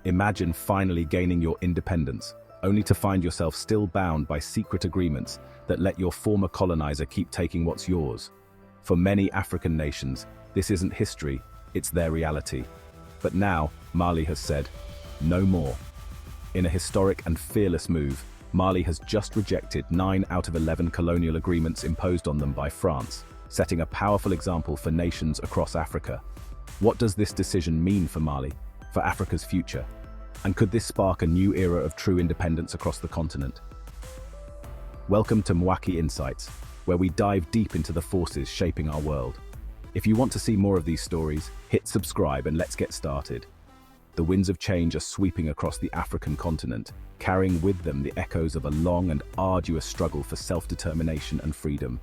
Imagine finally gaining your independence, only to find yourself still bound by secret agreements that let your former colonizer keep taking what's yours. For many African nations, this isn't history, it's their reality. But now, Mali has said, no more. In a historic and fearless move, Mali has just rejected 9 out of 11 colonial agreements imposed on them by France, setting a powerful example for nations across Africa. What does this decision mean for Mali, for Africa's future? And could this spark a new era of true independence across the continent? Welcome to Mwaki Insights, where we dive deep into the forces shaping our world. If you want to see more of these stories, hit subscribe and let's get started. The winds of change are sweeping across the African continent, carrying with them the echoes of a long and arduous struggle for self-determination and freedom.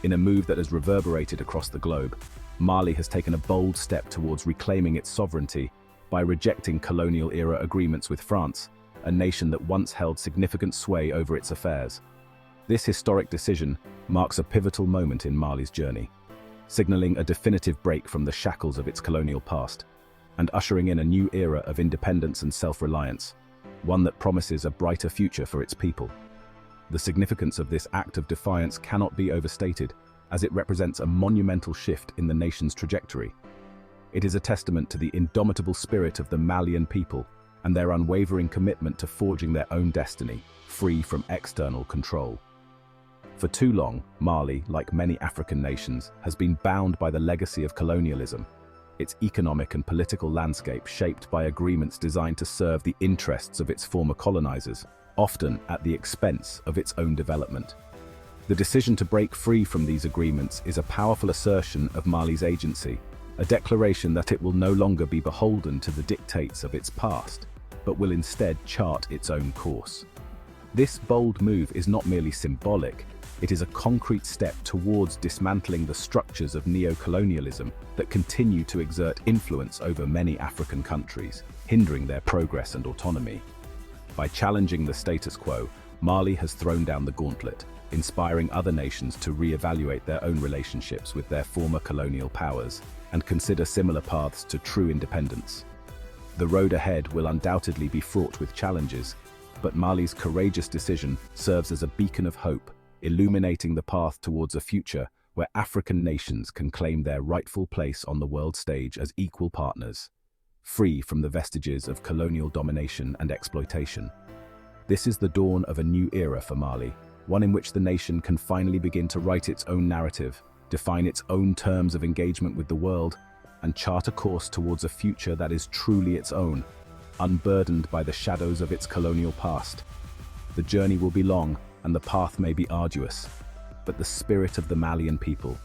In a move that has reverberated across the globe, Mali has taken a bold step towards reclaiming its sovereignty by rejecting colonial-era agreements with France, a nation that once held significant sway over its affairs. This historic decision marks a pivotal moment in Mali's journey, signaling a definitive break from the shackles of its colonial past, and ushering in a new era of independence and self-reliance, one that promises a brighter future for its people. The significance of this act of defiance cannot be overstated, as it represents a monumental shift in the nation's trajectory. It is a testament to the indomitable spirit of the Malian people and their unwavering commitment to forging their own destiny, free from external control. For too long, Mali, like many African nations, has been bound by the legacy of colonialism, its economic and political landscape shaped by agreements designed to serve the interests of its former colonizers, often at the expense of its own development. The decision to break free from these agreements is a powerful assertion of Mali's agency, a declaration that it will no longer be beholden to the dictates of its past, but will instead chart its own course. This bold move is not merely symbolic, it is a concrete step towards dismantling the structures of neocolonialism that continue to exert influence over many African countries, hindering their progress and autonomy. By challenging the status quo, Mali has thrown down the gauntlet, inspiring other nations to re-evaluate their own relationships with their former colonial powers and consider similar paths to true independence. The road ahead will undoubtedly be fraught with challenges, but Mali's courageous decision serves as a beacon of hope, illuminating the path towards a future where African nations can claim their rightful place on the world stage as equal partners, free from the vestiges of colonial domination and exploitation. This is the dawn of a new era for Mali, one in which the nation can finally begin to write its own narrative, define its own terms of engagement with the world, and chart a course towards a future that is truly its own, unburdened by the shadows of its colonial past. The journey will be long, and the path may be arduous, but the spirit of the Malian people,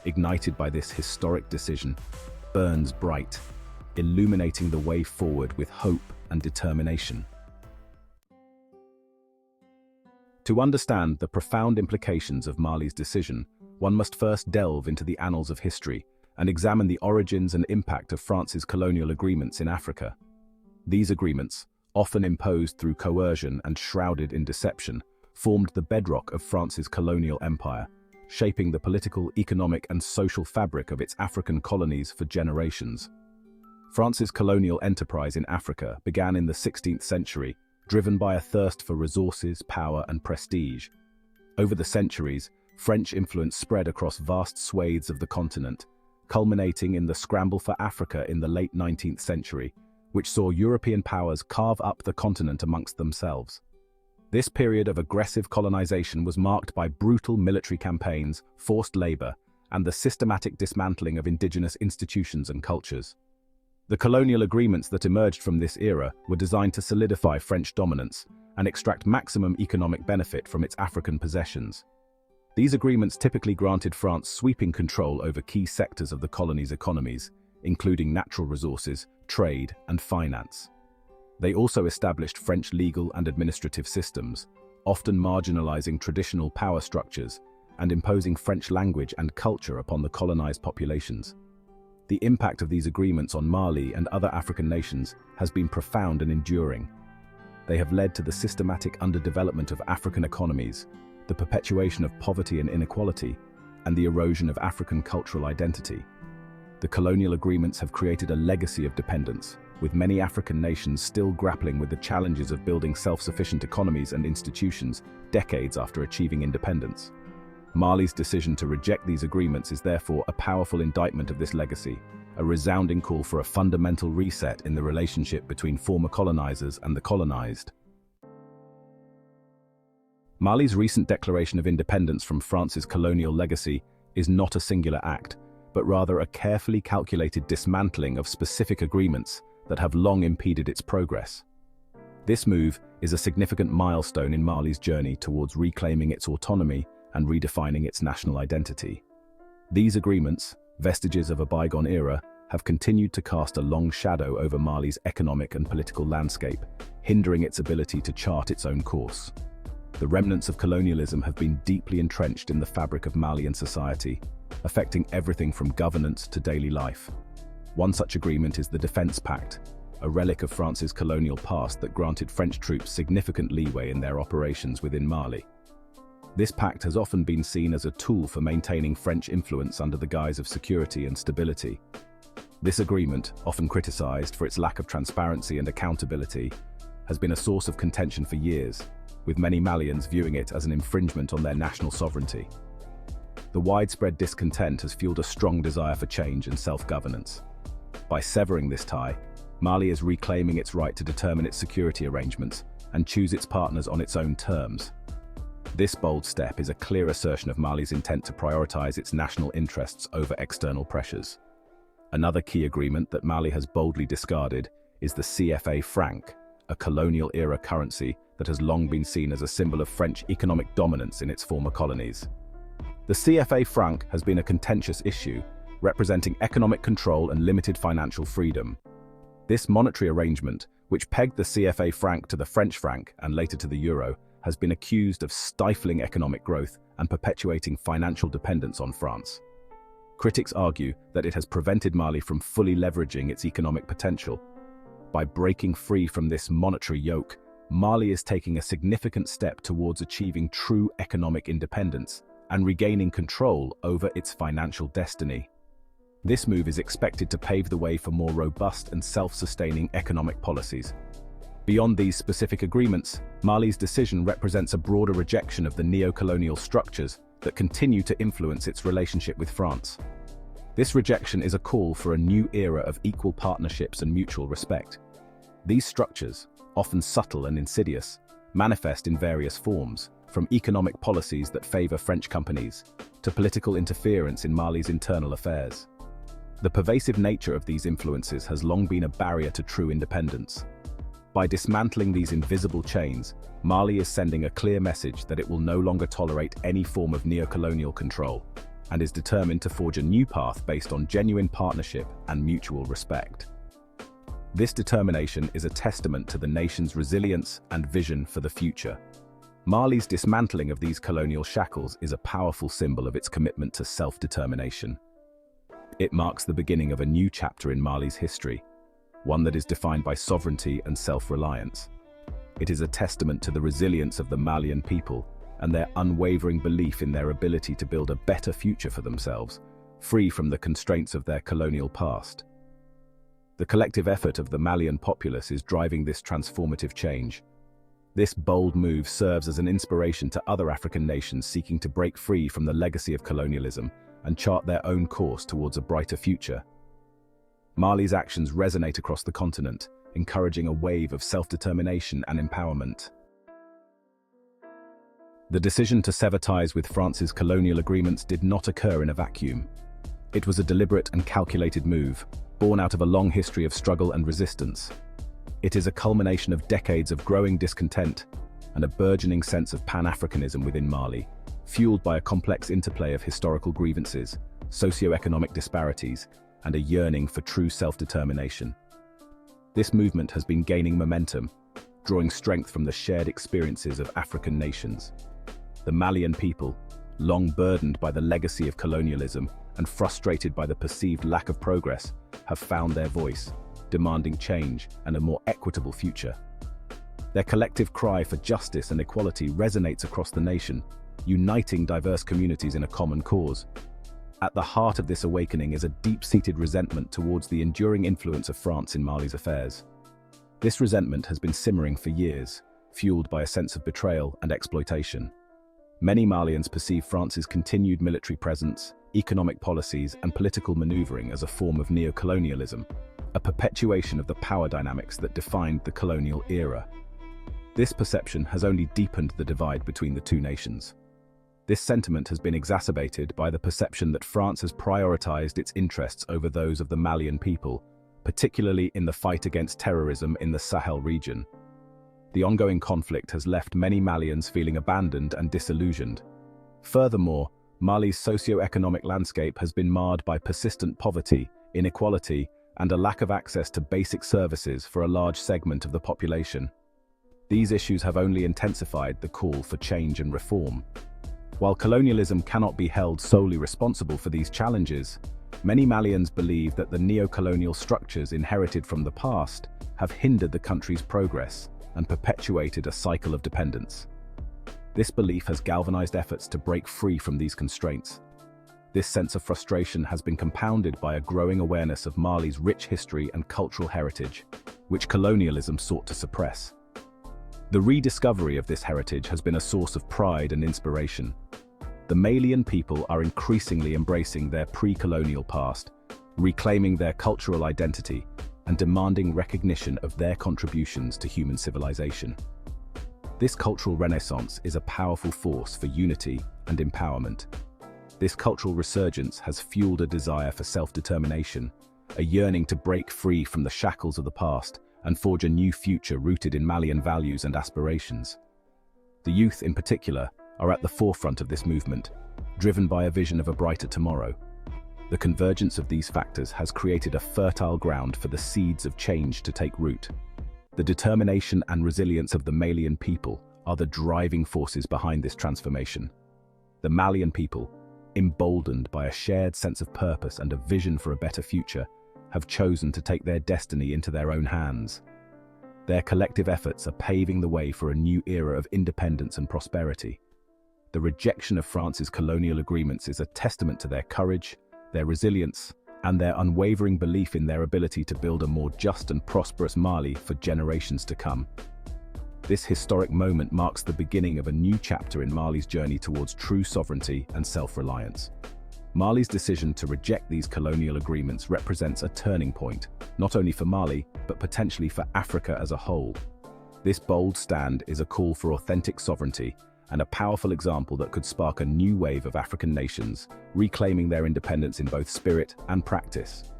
ignited by this historic decision, burns bright, illuminating the way forward with hope and determination. To understand the profound implications of Mali's decision, one must first delve into the annals of history and examine the origins and impact of France's colonial agreements in Africa. These agreements, often imposed through coercion and shrouded in deception, formed the bedrock of France's colonial empire, shaping the political, economic, and social fabric of its African colonies for generations. France's colonial enterprise in Africa began in the 16th century, driven by a thirst for resources, power, and prestige. Over the centuries, French influence spread across vast swathes of the continent, culminating in the Scramble for Africa in the late 19th century, which saw European powers carve up the continent amongst themselves. This period of aggressive colonization was marked by brutal military campaigns, forced labor, and the systematic dismantling of indigenous institutions and cultures. The colonial agreements that emerged from this era were designed to solidify French dominance and extract maximum economic benefit from its African possessions. These agreements typically granted France sweeping control over key sectors of the colony's economies, including natural resources, trade, and finance. They also established French legal and administrative systems, often marginalizing traditional power structures and imposing French language and culture upon the colonized populations. The impact of these agreements on Mali and other African nations has been profound and enduring. They have led to the systematic underdevelopment of African economies, the perpetuation of poverty and inequality, and the erosion of African cultural identity. The colonial agreements have created a legacy of dependence, with many African nations still grappling with the challenges of building self-sufficient economies and institutions decades after achieving independence. Mali's decision to reject these agreements is therefore a powerful indictment of this legacy, a resounding call for a fundamental reset in the relationship between former colonizers and the colonized. Mali's recent declaration of independence from France's colonial legacy is not a singular act, but rather a carefully calculated dismantling of specific agreements that have long impeded its progress. This move is a significant milestone in Mali's journey towards reclaiming its autonomy and redefining its national identity. These agreements, vestiges of a bygone era, have continued to cast a long shadow over Mali's economic and political landscape, hindering its ability to chart its own course. The remnants of colonialism have been deeply entrenched in the fabric of Malian society, affecting everything from governance to daily life. One such agreement is the Defense Pact, a relic of France's colonial past that granted French troops significant leeway in their operations within Mali. This pact has often been seen as a tool for maintaining French influence under the guise of security and stability. This agreement, often criticized for its lack of transparency and accountability, has been a source of contention for years, with many Malians viewing it as an infringement on their national sovereignty. The widespread discontent has fueled a strong desire for change and self-governance. By severing this tie, Mali is reclaiming its right to determine its security arrangements and choose its partners on its own terms. This bold step is a clear assertion of Mali's intent to prioritize its national interests over external pressures. Another key agreement that Mali has boldly discarded is the cfafranc, a colonial-era currency that has long been seen as a symbol of French economic dominance in its former colonies. The cfafranc has been a contentious issue, representing economic control and limited financial freedom. This monetary arrangement, which pegged the cfafranc to the French franc and later to the euro, has been accused of stifling economic growth and perpetuating financial dependence on France. Critics argue that it has prevented Mali from fully leveraging its economic potential. By breaking free from this monetary yoke, Mali is taking a significant step towards achieving true economic independence and regaining control over its financial destiny. This move is expected to pave the way for more robust and self-sustaining economic policies. Beyond these specific agreements, Mali's decision represents a broader rejection of the neocolonial structures that continue to influence its relationship with France. This rejection is a call for a new era of equal partnerships and mutual respect. These structures, often subtle and insidious, manifest in various forms, from economic policies that favor French companies to political interference in Mali's internal affairs. The pervasive nature of these influences has long been a barrier to true independence. By dismantling these invisible chains, Mali is sending a clear message that it will no longer tolerate any form of neocolonial control and is determined to forge a new path based on genuine partnership and mutual respect. This determination is a testament to the nation's resilience and vision for the future. Mali's dismantling of these colonial shackles is a powerful symbol of its commitment to self-determination. It marks the beginning of a new chapter in Mali's history, one that is defined by sovereignty and self-reliance. It is a testament to the resilience of the Malian people and their unwavering belief in their ability to build a better future for themselves, free from the constraints of their colonial past. The collective effort of the Malian populace is driving this transformative change. This bold move serves as an inspiration to other African nations seeking to break free from the legacy of colonialism and chart their own course towards a brighter future. Mali's actions resonate across the continent, encouraging a wave of self-determination and empowerment. The decision to sever ties with France's colonial agreements did not occur in a vacuum. It was a deliberate and calculated move, born out of a long history of struggle and resistance. It is a culmination of decades of growing discontent and a burgeoning sense of Pan-Africanism within Mali, fueled by a complex interplay of historical grievances, socio-economic disparities, and a yearning for true self-determination. This movement has been gaining momentum, drawing strength from the shared experiences of African nations. The Malian people, long burdened by the legacy of colonialism and frustrated by the perceived lack of progress, have found their voice, demanding change and a more equitable future. Their collective cry for justice and equality resonates across the nation, uniting diverse communities in a common cause. At the heart of this awakening is a deep-seated resentment towards the enduring influence of France in Mali's affairs. This resentment has been simmering for years, fueled by a sense of betrayal and exploitation. Many Malians perceive France's continued military presence, economic policies, and political maneuvering as a form of neocolonialism, a perpetuation of the power dynamics that defined the colonial era. This perception has only deepened the divide between the two nations. This sentiment has been exacerbated by the perception that France has prioritized its interests over those of the Malian people, particularly in the fight against terrorism in the Sahel region. The ongoing conflict has left many Malians feeling abandoned and disillusioned. Furthermore, Mali's socio-economic landscape has been marred by persistent poverty, inequality, and a lack of access to basic services for a large segment of the population. These issues have only intensified the call for change and reform. While colonialism cannot be held solely responsible for these challenges, many Malians believe that the neocolonial structures inherited from the past have hindered the country's progress and perpetuated a cycle of dependence. This belief has galvanized efforts to break free from these constraints. This sense of frustration has been compounded by a growing awareness of Mali's rich history and cultural heritage, which colonialism sought to suppress. The rediscovery of this heritage has been a source of pride and inspiration. The Malian people are increasingly embracing their pre-colonial past, reclaiming their cultural identity, and demanding recognition of their contributions to human civilization. This cultural renaissance is a powerful force for unity and empowerment. This cultural resurgence has fueled a desire for self-determination, a yearning to break free from the shackles of the past and forge a new future rooted in Malian values and aspirations. The youth, in particular, are at the forefront of this movement, driven by a vision of a brighter tomorrow. The convergence of these factors has created a fertile ground for the seeds of change to take root. The determination and resilience of the Malian people are the driving forces behind this transformation. The Malian people, emboldened by a shared sense of purpose and a vision for a better future, have chosen to take their destiny into their own hands. Their collective efforts are paving the way for a new era of independence and prosperity. The rejection of France's colonial agreements is a testament to their courage, their resilience, and their unwavering belief in their ability to build a more just and prosperous Mali for generations to come. This historic moment marks the beginning of a new chapter in Mali's journey towards true sovereignty and self-reliance. Mali's decision to reject these colonial agreements represents a turning point, not only for Mali, but potentially for Africa as a whole. This bold stand is a call for authentic sovereignty and a powerful example that could spark a new wave of African nations, reclaiming their independence in both spirit and practice.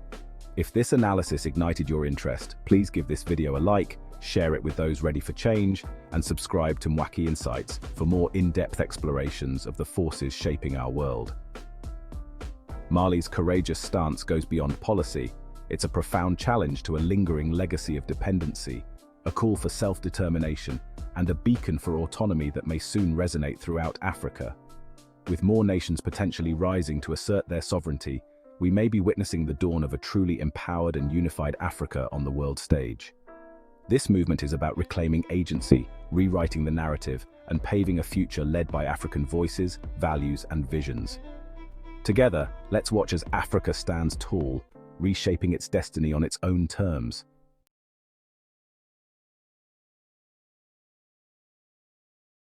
If this analysis ignited your interest, please give this video a like, share it with those ready for change, and subscribe to Mwaki Insights for more in-depth explorations of the forces shaping our world. Mali's courageous stance goes beyond policy. It's a profound challenge to a lingering legacy of dependency, a call for self-determination, and a beacon for autonomy that may soon resonate throughout Africa. With more nations potentially rising to assert their sovereignty, we may be witnessing the dawn of a truly empowered and unified Africa on the world stage. This movement is about reclaiming agency, rewriting the narrative, and paving a future led by African voices, values, and visions. Together, let's watch as Africa stands tall, reshaping its destiny on its own terms.